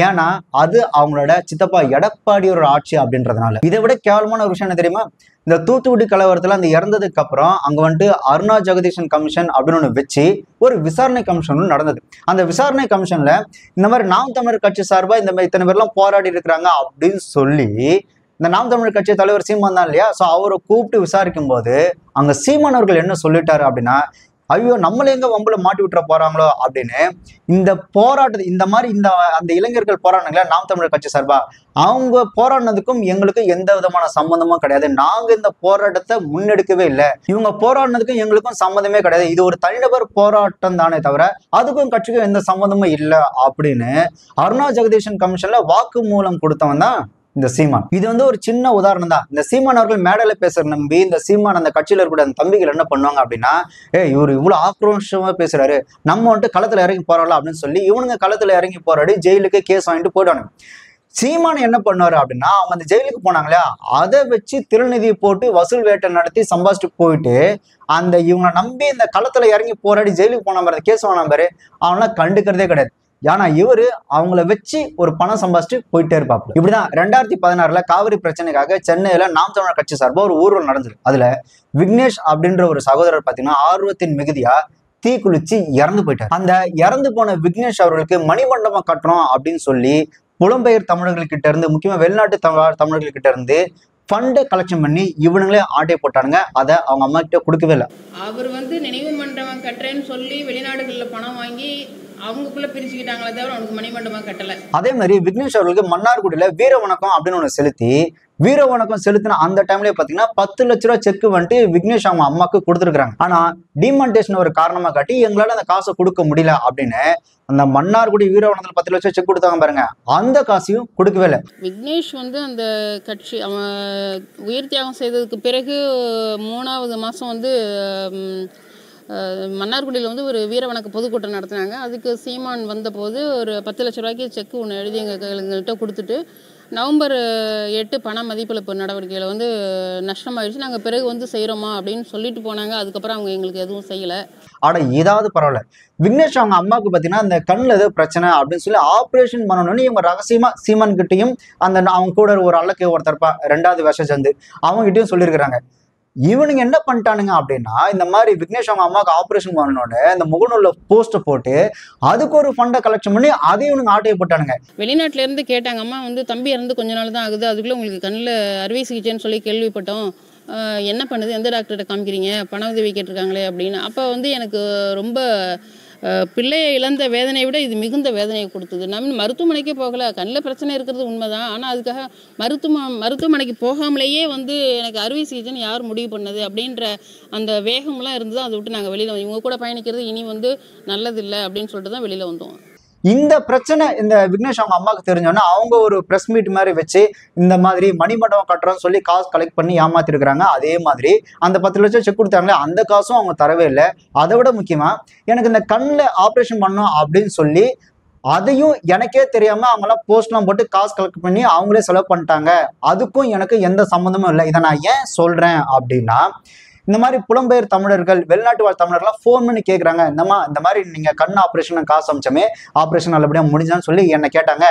ஏன்னா அது அவங்களோட சித்தப்பா எடப்பாடியோட ஆட்சி அப்படின்றதுனால. இதை விட கேவலமான ஒரு விஷயம் என்ன தெரியுமா? இந்த தூத்துக்குடி கலவரத்துல அந்த இறந்ததுக்கு அப்புறம் அங்க வந்துட்டு அருணா ஜெகதீசன் கமிஷன் அப்படின்னு ஒண்ணு வச்சு ஒரு விசாரணை கமிஷன் நடந்தது. அந்த விசாரணை கமிஷன்ல இந்த மாதிரி நாம் தமிழர் கட்சி சார்பா இந்த மாதிரி இத்தனை பேர்லாம் போராடி இருக்கிறாங்க அப்படின்னு சொல்லி இந்த நாம் தமிழர் கட்சி தலைவர் சீமான் தான் இல்லையா, ஸோ அவரை கூப்பிட்டு விசாரிக்கும் போது அங்க சீமான் அவர்கள் என்ன சொல்லிட்டாரு அப்படின்னா, ஐயோ நம்மள எங்க வம்புல மாட்டி விட்டுற போறாங்களோ அப்படின்னு இந்த போராட்டத்தை இந்த மாதிரி அந்த இளைஞர்கள் போராடினாங்களா நாம் தமிழர் கட்சி சார்பா, அவங்க போராடினதுக்கும் எங்களுக்கும் எந்த விதமான சம்பந்தமும் கிடையாது. நாங்க இந்த போராட்டத்தை முன்னெடுக்கவே இல்லை. இவங்க போராடினதுக்கும் எங்களுக்கும் சம்மந்தமே கிடையாது. இது ஒரு தனிநபர் போராட்டம் தானே தவிர அதுக்கும் கட்சிக்கும் எந்த சம்மந்தமும் இல்லை அப்படின்னு அருணா ஜெகதீசன் கமிஷன்ல வாக்குமூலம் கொடுத்தவன் தான் இந்த சீமான். இது வந்து ஒரு சின்ன உதாரணம் தான். இந்த சீமான் அவர்கள் மேடையில பேசுற நம்பி இந்த சீமான் அந்த கட்சியில இருக்கிற அந்த தம்பிகள் என்ன பண்ணுவாங்க அப்படின்னா, இவரு இவ்வளவு ஆக்ரோஷமா பேசுறாரு, நம்ம வந்துட்டு களத்துல இறங்கி போறாளா அப்படின்னு சொல்லி இவனுங்க களத்துல இறங்கி போராடி ஜெயிலுக்கு கேஸ் வாங்கிட்டு போயிடுவாங்க. சீமான் என்ன பண்ணுவாரு அப்படின்னா, அவங்க அந்த ஜெயிலுக்கு போனாங்களா அதை வச்சு திருநிதியை போட்டு வசூல் வேட்டை நடத்தி சம்பாதிச்சுட்டு போயிட்டு அந்த இவங்களை நம்பி இந்த களத்துல இறங்கி போராடி ஜெயிலுக்கு போன மாதிரி கேஸ் வாங்கின பாரு அவங்களாம் கண்டுக்கிறதே கிடையாது. ஏன்னா இவரு அவங்கள வச்சு ஒரு பணம் சம்பாதிச்சுட்டு போயிட்டே இருப்பாப்ல. இப்படிதான் 2016 காவிரி பிரச்சனைக்காக சென்னையில நாம் தமிழர் கட்சி சார்பா ஒரு ஊர்வலம் நடந்தது. அதுல விக்னேஷ் அப்படின்ற ஒரு சகோதரர் பாத்தீங்கன்னா ஆர்வத்தின் மிகுதியா தீ குளிச்சு இறந்து போயிட்டார். அந்த இறந்து போன விக்னேஷ் அவர்களுக்கு மணிமண்டபம் கட்டுறோம் அப்படின்னு சொல்லி புலம்பெயர் தமிழர்கள்கிட்ட இருந்து, முக்கியமா வெளிநாட்டு தமிழர்கள்கிட்ட இருந்து ஃபண்டை கலெக்ஷன் பண்ணி இவனுங்களே ஆட்டை போட்டானுங்க. அதை அவங்க அம்மா கிட்ட கொடுக்கவே இல்லை. அவர் வந்து நினைவு மண்டபம் கட்டுறேன்னு சொல்லி வெளிநாடுகளில் பணம் வாங்கி அவங்களுக்குள்ள பிரிச்சுக்கிட்டாங்களே தவிர அவனுக்கு மணிமண்டபம் கட்டல. அதே மாதிரி விக்னேஷ் அவர்களுக்கு மன்னார்குடியில வீர வணக்கம் அப்படின்னு ஒண்ணு செலுத்தி வீர வணக்கம் செலுத்தின அந்த டைம்லயே பாத்தீங்கன்னா 10 லட்ச ரூபாய் செக் வந்துட்டு விக்னேஷ் அவங்க அம்மாக்கு கொடுத்துருக்காங்க. ஆனா டிமான்டேஷன் ஒரு காரணமா காட்டி எங்களால அந்த காசை கொடுக்க முடியல அப்படின்னு அந்த மன்னார்குடி வீரவனத்தில் 10 லட்சம் செக் கொடுத்தாங்க பாருங்க, அந்த காசையும் கொடுக்கவே இல்லை. விக்னேஷ் அந்த கட்சி அவன் உயிர் தியாகம் செய்ததுக்கு பிறகு 3வது மாதம் மன்னார்குடியில் ஒரு வீரவணக்க பொதுக்கூட்டம் நடத்தினாங்க. அதுக்கு சீமான் வந்தபோது ஒரு 10 லட்ச ரூபாய்க்கு செக் ஒன்று எழுதி எங்கள்கிட்ட கொடுத்துட்டு நவம்பர் 8 பண மதிப்பிழப்பு நடவடிக்கையில் நஷ்டமாயிடுச்சு, நாங்கள் பிறகு செய்கிறோமா அப்படின்னு சொல்லிட்டு போனாங்க. அதுக்கப்புறம் அவங்க எங்களுக்கு எதுவும் செய்யலை. ஆனால் ஏதாவது பரவாயில்ல, விக்னேஷ் அவங்க அம்மாவுக்கு பார்த்தீங்கன்னா அந்த கண்ணில் ஏதோ பிரச்சனை அப்படின்னு சொல்லி ஆப்ரேஷன் பண்ணணும்னு இவங்க ரகசியமாக சீமான் கிட்டையும் அவங்க கூட ஒரு அல்லக்கு ஒருத்தரப்பா 2வது வருஷம் சேர்ந்து அவங்ககிட்டயும் சொல்லியிருக்கிறாங்க. இவனுங்க என்ன பண்ணிட்டானுங்க அப்படின்னா, இந்த மாதிரி விக்னேஷ் அவங்க அம்மாவுக்கு ஆப்ரேஷன் பண்ணணும்னு இந்த முகநூல்ல போஸ்ட் போட்டு அதுக்கு ஒரு ஃபண்டை கலெக்ஷன் பண்ணி அதையும் இவனுங்க ஆட்டையை போட்டானுங்க. வெளிநாட்டுல இருந்து கேட்டாங்க, அம்மா தம்பி இறந்து கொஞ்ச நாள் தான் ஆகுது, அதுக்குள்ள உங்களுக்கு கண்ணில் அறுவை சிகிச்சைன்னு சொல்லி கேள்விப்பட்டோம், என்ன பண்ணுது, எந்த டாக்டர்கிட்ட காமிக்கிறீங்க, பண உதவி கேட்டிருக்காங்களே அப்படின்னு. அப்போ எனக்கு ரொம்ப பிள்ளையை இழந்த வேதனையை விட இது மிகுந்த வேதனையை கொடுத்தது. நம்ம மருத்துவமனைக்கே போகலை, கண்ணில் பிரச்சனை இருக்கிறது உண்மைதான், ஆனால் அதுக்காக மருத்துவமனைக்கு போகாமலேயே எனக்கு அறுவை சிகிச்சைன்னு யார் முடிவு பண்ணது அப்படின்ற அந்த வேகம்லாம் இருந்தது. அதை விட்டு நாங்கள் வெளியில் இவங்க கூட பயணிக்கிறது இனி நல்லதில்லை அப்படின்னு சொல்லிட்டு தான் வெளியில் வந்தோம். இந்த பிரச்சனை இந்த விக்னேஷ் அவங்க அம்மாவுக்கு தெரிஞ்சோன்னா அவங்க ஒரு ப்ரெஸ் மீட் மாதிரி வச்சு இந்த மாதிரி மணிமண்டபம் கட்டுறோம்னு சொல்லி காசு கலெக்ட் பண்ணி ஏமாத்திருக்கிறாங்க. அதே மாதிரி அந்த 10 லட்சம் செக் கொடுத்தாங்களே அந்த காசும் அவங்க தரவே இல்லை. அதை விட முக்கியமா எனக்கு இந்த கண்ணில் ஆப்ரேஷன் பண்ணணும் அப்படின்னு சொல்லி அதையும் எனக்கே தெரியாம அவங்களாம் போஸ்ட்லாம் போட்டு காசு கலெக்ட் பண்ணி அவங்களே செலவு பண்ணிட்டாங்க. அதுக்கும் எனக்கு எந்த சம்மந்தமும் இல்லை. இதை நான் ஏன் சொல்றேன் அப்படின்னா, இந்த மாதிரி புலம்பெயர் தமிழர்கள் வெளிநாட்டு வாழ் தமிழர்கள்லாம் ஃபோன் பண்ணி கேட்குறாங்க, இந்த மாதிரி நீங்கள் கண் ஆப்ரேஷன் காசு அமிச்சமே ஆப்ரேஷன் நல்லபடியாக முடிஞ்சான்னு சொல்லி என்னை கேட்டாங்க.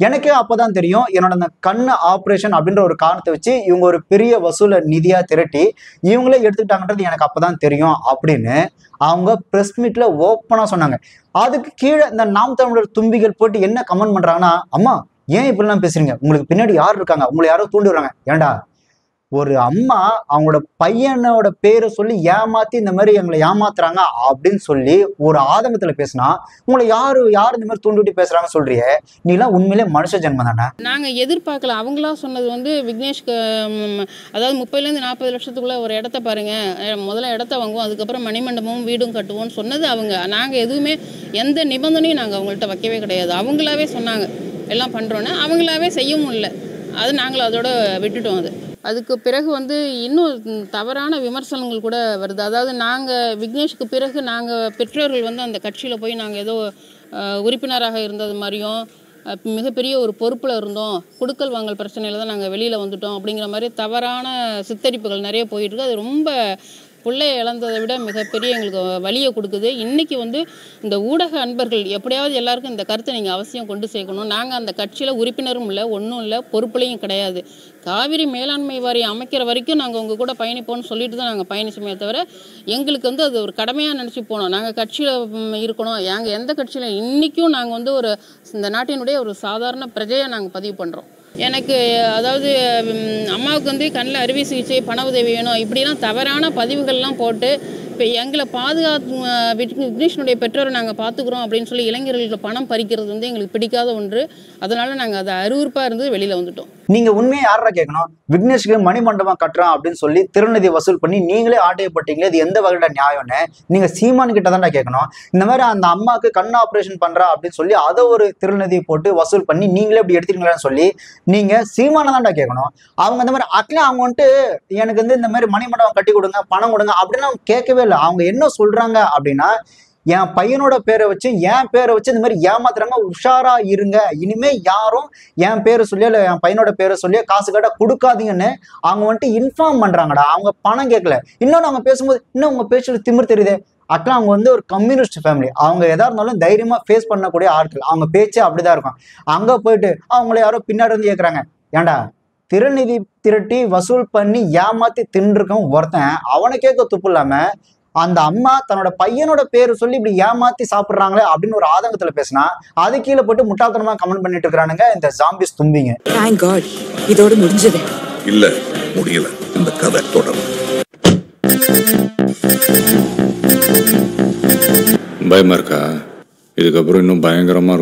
எனக்கே அப்போதான் தெரியும் என்னோட அந்த கண் ஆப்ரேஷன் அப்படின்ற ஒரு காரணத்தை வச்சு இவங்க ஒரு பெரிய வசூலை நிதியாக திரட்டி இவங்களே எடுத்துக்கிட்டாங்கன்றது எனக்கு அப்போதான் தெரியும் அப்படின்னு அவங்க ப்ரெஸ் மீட்ல ஓப்பனாக சொன்னாங்க. அதுக்கு கீழே இந்த நாம் தமிழர் தும்பிகள் போட்டு என்ன கமெண்ட் பண்ணுறாங்கன்னா, அம்மா ஏன் இப்படிலாம் பேசுறீங்க, உங்களுக்கு பின்னாடி யார் இருக்காங்க, உங்களை யாரோ தூண்டி விடுறாங்க. ஏண்டா ஒரு அம்மா அவங்களோட பையனோட பேரை சொல்லி ஏமாத்தி இந்த மாதிரி எங்களை ஏமாத்துறாங்க அப்படின்னு சொல்லி ஒரு ஆதங்கத்துல பேசினா உங்களை யாரு இந்த மாதிரி தூண்டிட்டு பேசுறாங்க சொல்றியே, நீலாம் உண்மையிலே மனுஷ ஜென்மம் தானே. நாங்க எதிர்பார்க்கல. அவங்களா சொன்னது விக்னேஷ்க்கு அதாவது 30லேருந்து 40 லட்சத்துக்குள்ள ஒரு இடத்த பாருங்க, முதல்ல இடத்த வாங்குவோம், அதுக்கப்புறம் மணிமண்டபமும் வீடும் கட்டுவோம்னு சொன்னது அவங்க. நாங்க எதுவுமே எந்த நிபந்தனையும் நாங்க அவங்கள்ட்ட வைக்கவே கிடையாது. அவங்களாவே சொன்னாங்க எல்லாம் பண்றோன்னு, அவங்களாவே செய்யவும் இல்லை. அது நாங்களும் அதோட விட்டுட்டோம். அதுக்கு பிறகு இன்னும் தவறான விமர்சனங்கள் கூட வருது. அதாவது நாங்கள் விக்னேஷுக்கு பிறகு நாங்கள் பெற்றோர்கள் அந்த கட்சியில் போய் நாங்கள் ஏதோ உறுப்பினராக இருந்தது மாதிரியும் மிகப்பெரிய ஒரு பொறுப்பில் இருந்தோம், குடுக்கல் வாங்கல் பிரச்சனையில் தான் நாங்கள் வெளியில் வந்துட்டோம் அப்படிங்கிற மாதிரி தவறான சித்தரிப்புகள் நிறைய போயிட்டுருக்கு. அது ரொம்ப பிள்ளையை இழந்ததை விட மிகப்பெரிய எங்களுக்கு வலியை கொடுக்குது. இன்றைக்கி இந்த ஊடக அன்பர்கள் எப்படியாவது எல்லாருக்கும் இந்த கருத்தை நீங்கள் அவசியம் கொண்டு சேர்க்கணும். நாங்கள் அந்த கட்சியில் உறுப்பினரும் இல்லை, ஒன்றும் இல்லை, பொறுப்புலையும் கிடையாது. காவிரி மேலாண்மை வாரியம் அமைக்கிற வரைக்கும் நாங்கள் உங்கள் கூட பயணிப்போம்னு சொல்லிட்டு தான் நாங்கள் பயணிச்சோமே தவிர எங்களுக்கு அது ஒரு கடமையாக நினச்சி போனோம். நாங்கள் கட்சியில் இருக்கணும், நாங்கள் எந்த கட்சியில் இன்றைக்கும் நாங்கள் ஒரு இந்த நாட்டினுடைய ஒரு சாதாரண பிரஜையை நாங்கள் பதிவு பண்ணுறோம். எனக்கு அதாவது அம்மாவுக்கு கண்ணில் அறுவை சிகிச்சை பண உதவி வேணும் இப்படிலாம் தவறான பதிவுகள்லாம் போட்டு இப்போ எங்களை விக்னேஷனுடைய பெற்றோரை நாங்கள் பார்த்துக்குறோம் அப்படின்னு சொல்லி இளைஞர்களுக்கு பணம் பறிக்கிறது எங்களுக்கு பிடிக்காத ஒன்று. அதனால நாங்கள் அதை அருவருப்பாக இருந்து வெளியில் வந்துட்டோம். நீங்கள் உண்மையை யாரா கேட்கணும், விக்னேஷ்க்கு மணிமண்டபம் கட்டுறோம் அப்படின்னு சொல்லி திருநிதி வசூல் பண்ணி நீங்களே ஆட்டையப்பட்டீங்களே, இது எந்த வகையில நியாயம்னு நீங்கள் சீமான் கிட்ட தான்டா கேட்கணும். இந்த மாதிரி அந்த அம்மாவுக்கு கண் ஆப்ரேஷன் பண்ணுறா அப்படின்னு சொல்லி அதை ஒரு திருநிதி போட்டு வசூல் பண்ணி நீங்களே இப்படி எடுத்துக்கீங்களான்னு சொல்லி நீங்கள் சீமானை தான்டா கேட்கணும். அவங்க இந்த மாதிரி அட்லாம் அவங்க எனக்கு இந்த மாதிரி மணிமண்டபம் கட்டி கொடுங்க, பணம் கொடுங்க அப்படின்னு அவங்க கேட்கவே இல்லை. அவங்க என்ன சொல்றாங்க அப்படின்னா, என் பையனோட பேரை வச்சு என் பேரை வச்சு இந்த மாதிரி ஏமாத்துறாங்க, உஷாரா இருங்க, இனிமே யாரும் என் பேரை சொல்லி இல்லை என் பையனோட பேரை சொல்லி காசு கேட்டா கொடுக்காதீங்கன்னு அவங்க இன்ஃபார்ம் பண்றாங்கடா. அவங்க பணம் கேட்கல. இன்னொன்று அவங்க பேசும்போது இன்னும் அவங்க பேச்சுல திமிர் தெரியுது. அட்லாம் அவங்க ஒரு கம்யூனிஸ்ட் ஃபேமிலி, அவங்க எதா இருந்தாலும் தைரியமா ஃபேஸ் பண்ணக்கூடிய ஆட்கள், அவங்க பேச்சே அப்படிதான் இருக்கும். அங்க போயிட்டு அவங்கள யாரோ பின்னாடி இருந்து கேட்கறாங்க, ஏண்டா திருநிதி திரட்டி வசூல் பண்ணி ஏமாத்தி தின்றுருக்கோம் ஒருத்தன், அவனை கேட்க துப்பு இல்லாம அந்த அம்மா தன்னோட பையனோட பேரு சொல்லி இப்படி ஏமாத்தி சாப்பிடுறாங்களே அப்படின்னு ஒரு ஆதங்கத்துல பேசினா அது கீழே போட்டு முட்டாள்தனமா கமெண்ட் பண்ணிட்டு இருக்கானுங்க இந்த ஜாம்பிஸ் தும்பிங்க. இதோட முடிஞ்சது இல்ல, முடியல, இந்த கதை தொடரும். பயமா இருக்கா? இதுக்கப்புறம் இன்னும் பயங்கரமாக இருக்கும்.